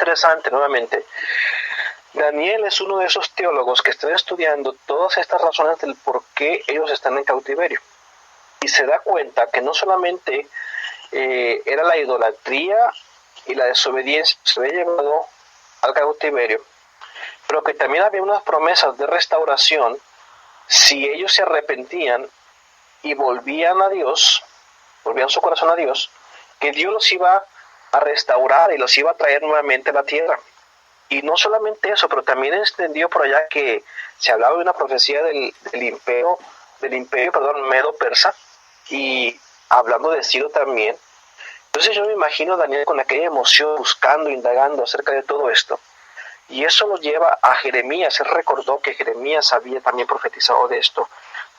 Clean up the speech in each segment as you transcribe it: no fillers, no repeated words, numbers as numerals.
interesante nuevamente. Daniel es uno de esos teólogos que están estudiando todas estas razones del por qué ellos están en cautiverio. Y se da cuenta que no solamente era la idolatría y la desobediencia que se había llevado al cautiverio, pero que también había unas promesas de restauración si ellos se arrepentían y volvían a Dios, volvían su corazón a Dios, que Dios los iba a restaurar y los iba a traer nuevamente a la tierra. Y no solamente eso, pero también extendió por allá que se hablaba de una profecía del imperio medo-persa, y hablando de Ciro también. Entonces yo me imagino a Daniel con aquella emoción, buscando, indagando acerca de todo esto. Y eso lo lleva a Jeremías. Él recordó que Jeremías había también profetizado de esto.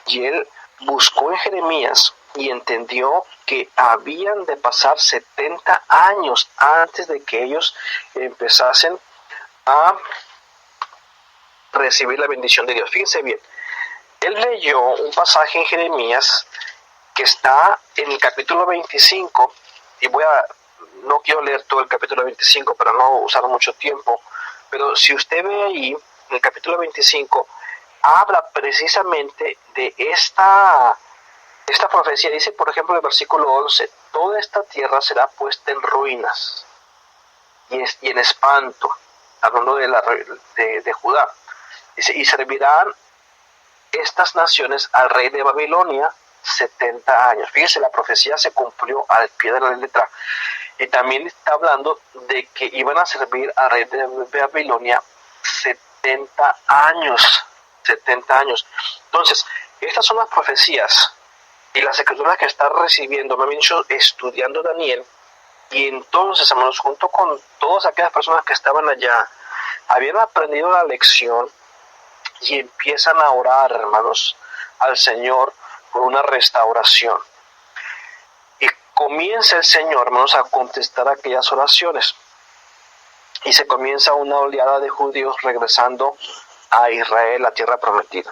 Y él buscó en Jeremías y entendió que habían de pasar 70 años antes de que ellos empezasen a recibir la bendición de Dios. Fíjense bien, él leyó un pasaje en Jeremías que está en el capítulo 25, y no quiero leer todo el capítulo 25 para no usar mucho tiempo, pero si usted ve ahí, en el capítulo 25, habla precisamente de esta profecía. Dice, por ejemplo, en el versículo 11, toda esta tierra será puesta en ruinas y en espanto, hablando de Judá. Dice, y servirán estas naciones al rey de Babilonia 70 años. Fíjese, la profecía se cumplió al pie de la letra. Y también está hablando de que iban a servir al rey de Babilonia 70 años. 70 años. Entonces, estas son las profecías y las escrituras que está recibiendo, me han dicho, estudiando Daniel. Y entonces, hermanos, junto con todas aquellas personas que estaban allá, habían aprendido la lección y empiezan a orar, hermanos, al Señor por una restauración. Y comienza el Señor, hermanos, a contestar aquellas oraciones. Y se comienza una oleada de judíos regresando a Israel, la tierra prometida.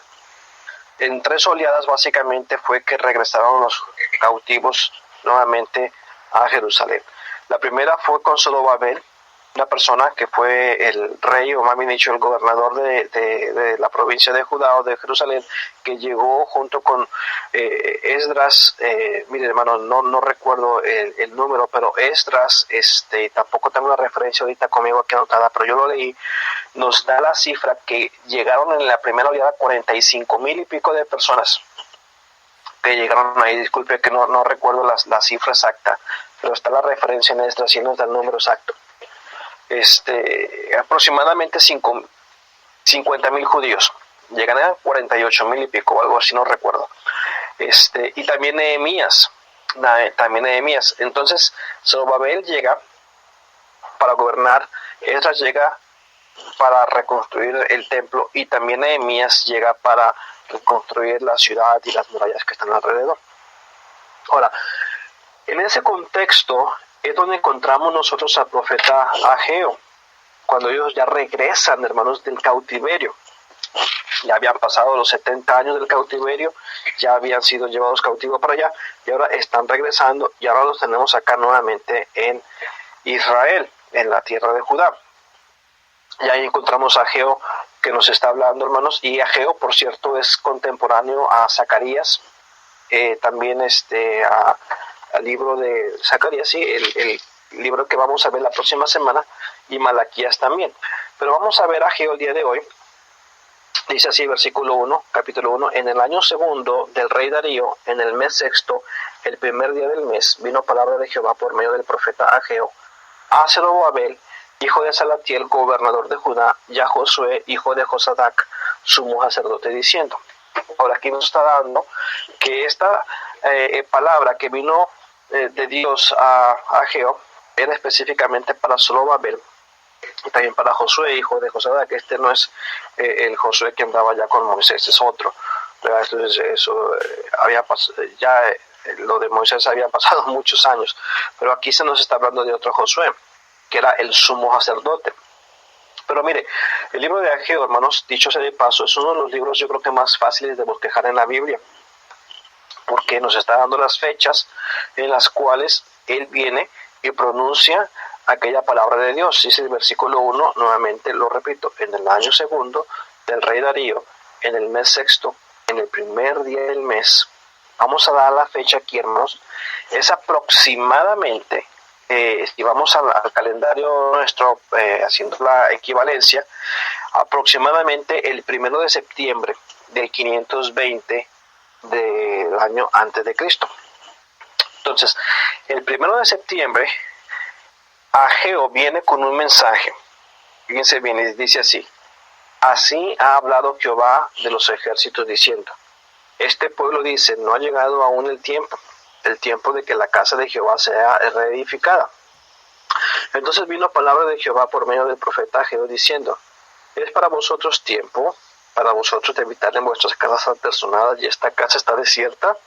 En 3 oleadas básicamente fue que regresaron los cautivos nuevamente a Jerusalén. La primera fue con Zorobabel, una persona que fue el rey, o más bien dicho, el gobernador de la provincia de Judá o de Jerusalén, que llegó junto con Esdras, mire hermano, no recuerdo el número, pero Esdras, tampoco tengo la referencia ahorita conmigo aquí anotada, pero yo lo leí, nos da la cifra que llegaron en la primera oleada 45,000 y pico de personas que llegaron ahí. Disculpe que no recuerdo la cifra exacta, pero está la referencia en Esdras y nos da el número exacto. Aproximadamente 50,000 judíos, llegan a 48,000 y pico, algo así, no recuerdo. Y también Nehemías. Entonces, Zorobabel llega para gobernar, Esdras llega para reconstruir el templo, y también Nehemías llega para reconstruir la ciudad y las murallas que están alrededor. Ahora, en ese contexto es donde encontramos nosotros al profeta Ageo, cuando ellos ya regresan, hermanos, del cautiverio. Ya habían pasado los 70 años del cautiverio, ya habían sido llevados cautivos para allá, y ahora están regresando, y ahora los tenemos acá nuevamente en Israel, en la tierra de Judá. Y ahí encontramos a Ageo que nos está hablando, hermanos, y Ageo, por cierto, es contemporáneo a Zacarías, también al libro de Zacarías, sí, el libro que vamos a ver la próxima semana, y Malaquías también. Pero vamos a ver a Ageo el día de hoy. Dice así, versículo 1, capítulo 1, en el año segundo del rey Darío, en el mes sexto, el primer día del mes, vino palabra de Jehová por medio del profeta Ageo a Zorobabel, hijo de Salatiel, gobernador de Judá, y a Josué, hijo de Josadac, sumo sacerdote, diciendo. Ahora aquí nos está dando que esta palabra que vino de Dios a Ageo era específicamente para Zorobabel, y también para Josué, hijo de Josadac, que no es el Josué que andaba ya con Moisés, es otro. Entonces eso había pasado, ya lo de Moisés había pasado muchos años, pero aquí se nos está hablando de otro Josué, que era el sumo sacerdote. Pero mire, el libro de Ageo, hermanos, dicho sea de paso, es uno de los libros yo creo que más fáciles de bosquejar en la Biblia, porque nos está dando las fechas en las cuales él viene y pronuncia aquella palabra de Dios. Dice el versículo 1, nuevamente lo repito, en el año segundo del rey Darío, en el mes sexto, en el primer día del mes. Vamos a dar la fecha aquí, hermanos. Es aproximadamente, si vamos al calendario nuestro, haciendo la equivalencia, aproximadamente el 1 de septiembre del 520 del año antes de Cristo. Entonces, el 1 de septiembre, Ageo viene con un mensaje. Fíjense bien, dice así: así ha hablado Jehová de los ejércitos diciendo, este pueblo dice, no ha llegado aún el tiempo de que la casa de Jehová sea reedificada. Entonces vino palabra de Jehová por medio del profeta Ageo diciendo, es para vosotros tiempo, para vosotros de habitar en vuestras casas apersonadas y esta casa está desierta.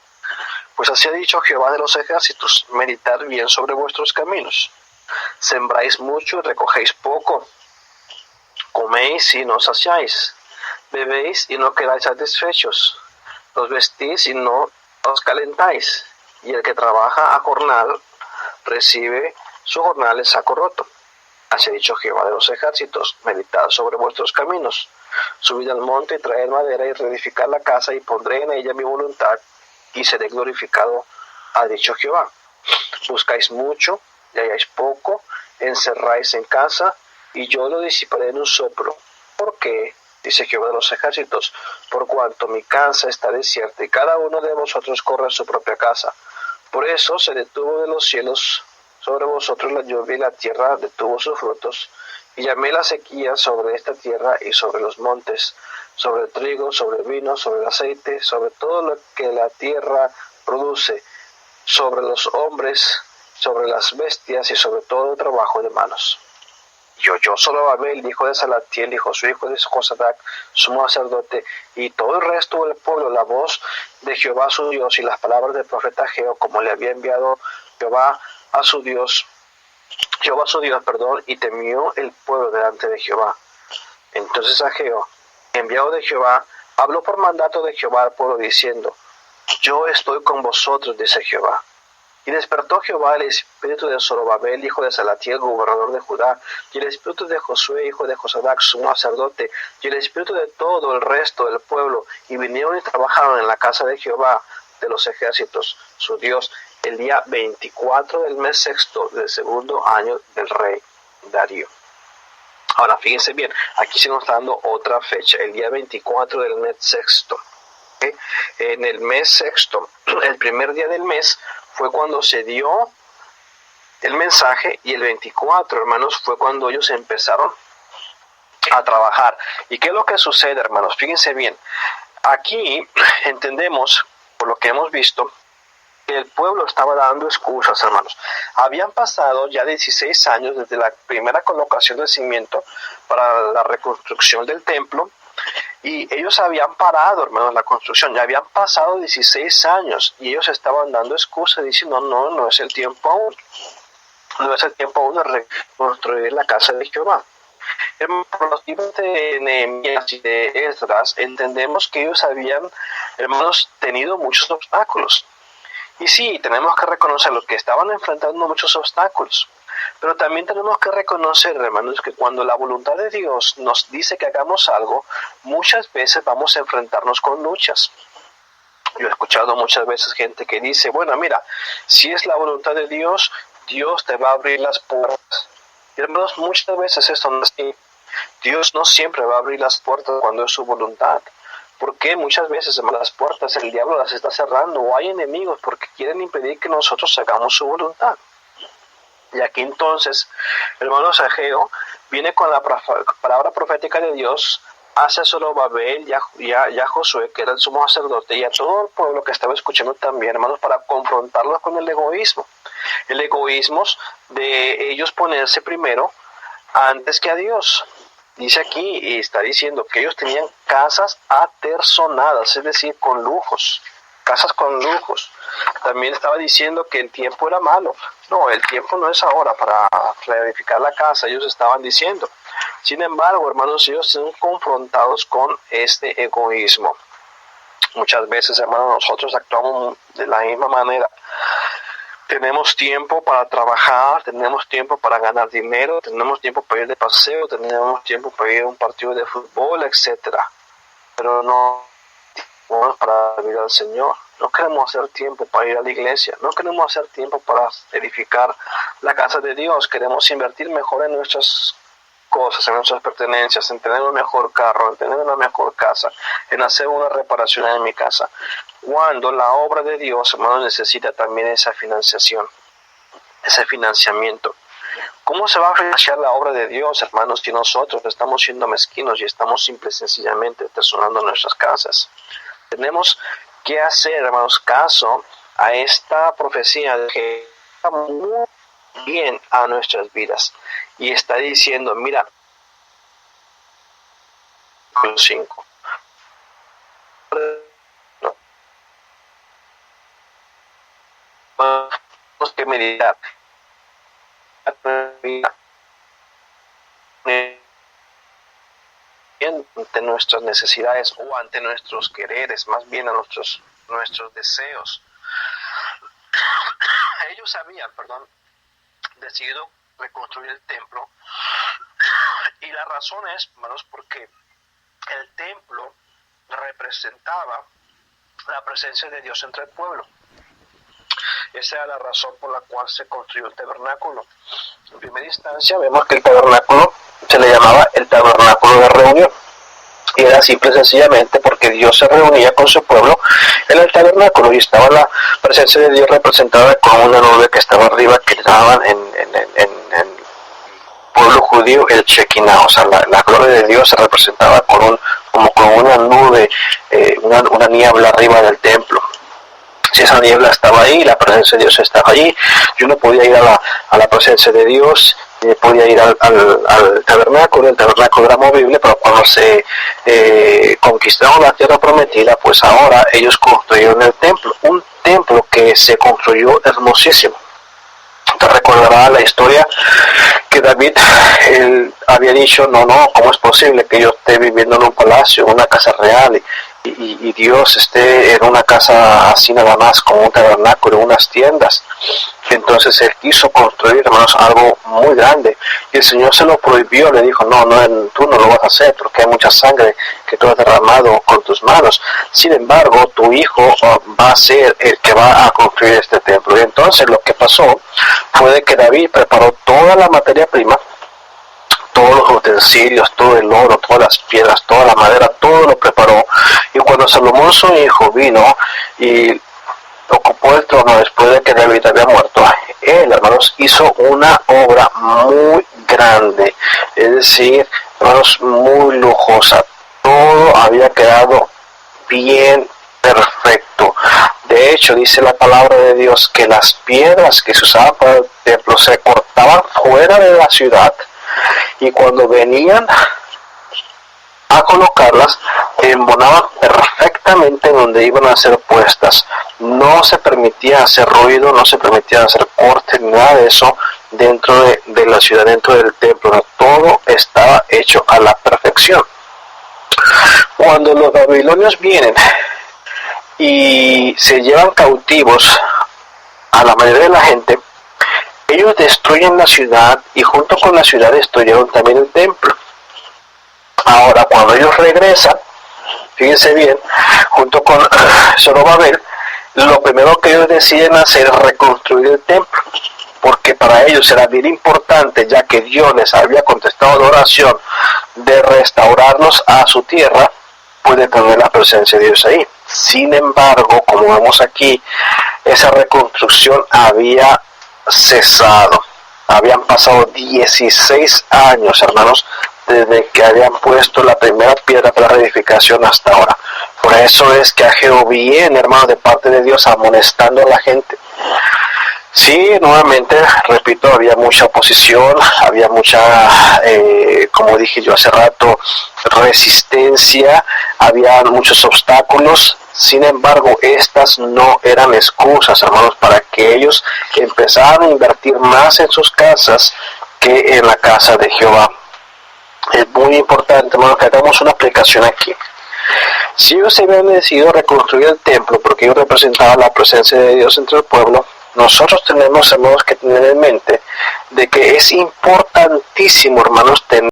Pues así ha dicho Jehová de los ejércitos, meditad bien sobre vuestros caminos. Sembráis mucho y recogéis poco. Coméis y no saciáis. Bebéis y no quedáis satisfechos. Os vestís y no os calentáis. Y el que trabaja a jornal recibe su jornal en saco roto. Así ha dicho Jehová de los ejércitos, meditad sobre vuestros caminos. Subid al monte y traed madera y reedificad la casa y pondré en ella mi voluntad y seré glorificado, ha dicho Jehová. Buscáis mucho y halláis poco, encerráis en casa y yo lo disiparé en un soplo. ¿Por qué? Dice Jehová de los ejércitos, por cuanto mi casa está desierta y cada uno de vosotros corre a su propia casa. Por eso se detuvo de los cielos sobre vosotros la lluvia y la tierra detuvo sus frutos, y llamé la sequía sobre esta tierra y sobre los montes, sobre el trigo, sobre el vino, sobre el aceite, sobre todo lo que la tierra produce, sobre los hombres, sobre las bestias y sobre todo el trabajo de manos. Y oyó Zorobabel, hijo de Salatiel, y Josué, hijo de Josadac, sumo sacerdote, y todo el resto del pueblo, la voz de Jehová su Dios y las palabras del profeta Ageo, como le había enviado Jehová su Dios, y temió el pueblo delante de Jehová. Entonces Ageo, enviado de Jehová, habló por mandato de Jehová al pueblo diciendo, yo estoy con vosotros, dice Jehová. Y despertó Jehová el espíritu de Zorobabel, hijo de Salatiel, gobernador de Judá, y el espíritu de Josué, hijo de Josadac, sumo sacerdote, y el espíritu de todo el resto del pueblo, y vinieron y trabajaron en la casa de Jehová de los ejércitos, su Dios, el día 24 del mes sexto del segundo año del rey Darío. Ahora, fíjense bien, aquí se nos está dando otra fecha, el día 24 del mes sexto. ¿Okay? En el mes sexto, el primer día del mes, fue cuando se dio el mensaje, y el 24, hermanos, fue cuando ellos empezaron a trabajar. ¿Y qué es lo que sucede, hermanos? Fíjense bien, aquí entendemos, por lo que hemos visto, que el pueblo estaba dando excusas, hermanos. Habían pasado ya 16 años desde la primera colocación del cimiento para la reconstrucción del templo, y ellos habían parado, hermanos, la construcción. Ya habían pasado 16 años y ellos estaban dando excusas diciendo, no es el tiempo aún. No es el tiempo aún de reconstruir la casa de Jehová. Por los libros de Nehemías y de Esdras, entendemos que ellos habían, hermanos, tenido muchos obstáculos. Y sí, tenemos que reconocer que estaban enfrentando muchos obstáculos. Pero también tenemos que reconocer, hermanos, que cuando la voluntad de Dios nos dice que hagamos algo, muchas veces vamos a enfrentarnos con luchas. Yo he escuchado muchas veces gente que dice, bueno, mira, si es la voluntad de Dios, Dios te va a abrir las puertas. Y hermanos, muchas veces esto no es así. Dios no siempre va a abrir las puertas cuando es su voluntad. Porque muchas veces, hermanos, las puertas el diablo las está cerrando, o hay enemigos porque quieren impedir que nosotros hagamos su voluntad. Y aquí entonces, hermanos, Ageo viene con la palabra profética de Dios hacia Zorobabel y a Josué, que era el sumo sacerdote, y a todo el pueblo que estaba escuchando también, hermanos, para confrontarlos con el egoísmo. El egoísmo de ellos ponerse primero antes que a Dios. Dice aquí, y está diciendo que ellos tenían casas apersonadas, es decir, con lujos. Casas con lujos. También estaba diciendo que el tiempo era malo. No, el tiempo no es ahora para reedificar la casa, ellos estaban diciendo. Sin embargo, hermanos, ellos son confrontados con este egoísmo. Muchas veces, hermanos, nosotros actuamos de la misma manera. Tenemos tiempo para trabajar, tenemos tiempo para ganar dinero, tenemos tiempo para ir de paseo, tenemos tiempo para ir a un partido de fútbol, etcétera. Pero no para servir al Señor. No queremos hacer tiempo para ir a la iglesia, no queremos hacer tiempo para edificar la casa de Dios. Queremos invertir mejor en nuestras cosas, en nuestras pertenencias, en tener un mejor carro, en tener una mejor casa, en hacer una reparación en mi casa. Cuando la obra de Dios, hermanos, necesita también esa financiación, ese financiamiento. ¿Cómo se va a financiar la obra de Dios, hermanos, si nosotros estamos siendo mezquinos y estamos simple y sencillamente atesorando nuestras casas? Tenemos que hacer, hermanos, caso a esta profecía que está muy bien a nuestras vidas. Y está diciendo, mira, 5. Tenemos que meditar ante nuestras necesidades o ante nuestros quereres, más bien a nuestros deseos. Ellos habían, decidido reconstruir el templo, y la razón es, hermanos, porque el templo representaba la presencia de Dios entre el pueblo. Esa era la razón por la cual se construyó el tabernáculo. En primera instancia vemos que el tabernáculo se le llamaba el tabernáculo de reunión, y era simple y sencillamente porque Dios se reunía con su pueblo en el tabernáculo, y estaba la presencia de Dios representada con una nube que estaba arriba, que llamaban en pueblo judío el Shekinah. O sea, la gloria de Dios se representaba como con una nube, una niebla arriba del templo. Si esa niebla estaba ahí, la presencia de Dios estaba allí. Yo no podía ir a la presencia de Dios, podía ir al tabernáculo. El tabernáculo era movible, pero cuando se conquistaron la tierra prometida, pues ahora ellos construyeron el templo, un templo que se construyó hermosísimo. Te recordará la historia que David él había dicho, no, ¿cómo es posible que yo esté viviendo en un palacio, en una casa real, y Dios esté en una casa así nada más, como un tabernáculo, unas tiendas? Entonces él quiso construir, hermanos, algo muy grande, y el Señor se lo prohibió. Le dijo, no, tú no lo vas a hacer, porque hay mucha sangre que tú has derramado con tus manos. Sin embargo, tu hijo va a ser el que va a construir este templo. Y entonces lo que pasó fue de que David preparó toda la materia prima, todos los utensilios, todo el oro, todas las piedras, toda la madera, todo lo preparó. Y cuando Salomón, su hijo, vino y ocupó el trono después de que David había muerto, él, hermanos, hizo una obra muy grande, es decir, hermanos, muy lujosa. Todo había quedado bien perfecto. De hecho, dice la palabra de Dios que las piedras que se usaban para el templo se cortaban fuera de la ciudad, y cuando venían a colocarlas, embonaban perfectamente donde iban a ser puestas. No se permitía hacer ruido, no se permitía hacer cortes, nada de eso dentro de la ciudad, dentro del templo. Todo estaba hecho a la perfección. Cuando los babilonios vienen y se llevan cautivos a la mayoría de la gente, ellos destruyen la ciudad, y junto con la ciudad destruyeron también el templo. Ahora, cuando ellos regresan, fíjense bien, junto con Zorobabel, lo primero que ellos deciden hacer es reconstruir el templo, porque para ellos era bien importante, ya que Dios les había contestado la oración de restaurarlos a su tierra, puede tener la presencia de Dios ahí. Sin embargo, como vemos aquí, esa reconstrucción había cesado. Habían pasado 16 años, hermanos, desde que habían puesto la primera piedra para la reedificación hasta ahora. Por eso es que Ageo viene, hermano, de parte de Dios, amonestando a la gente. Sí, nuevamente, repito, había mucha oposición, había mucha, como dije yo hace rato, resistencia, había muchos obstáculos. Sin embargo, estas no eran excusas, hermanos, para que ellos empezaran a invertir más en sus casas que en la casa de Jehová. Es muy importante, hermanos, que hagamos una aplicación aquí. Si ellos se habían decidido reconstruir el templo porque ellos representaban la presencia de Dios entre el pueblo, nosotros tenemos, hermanos, que tener en mente de que es importantísimo, hermanos, tener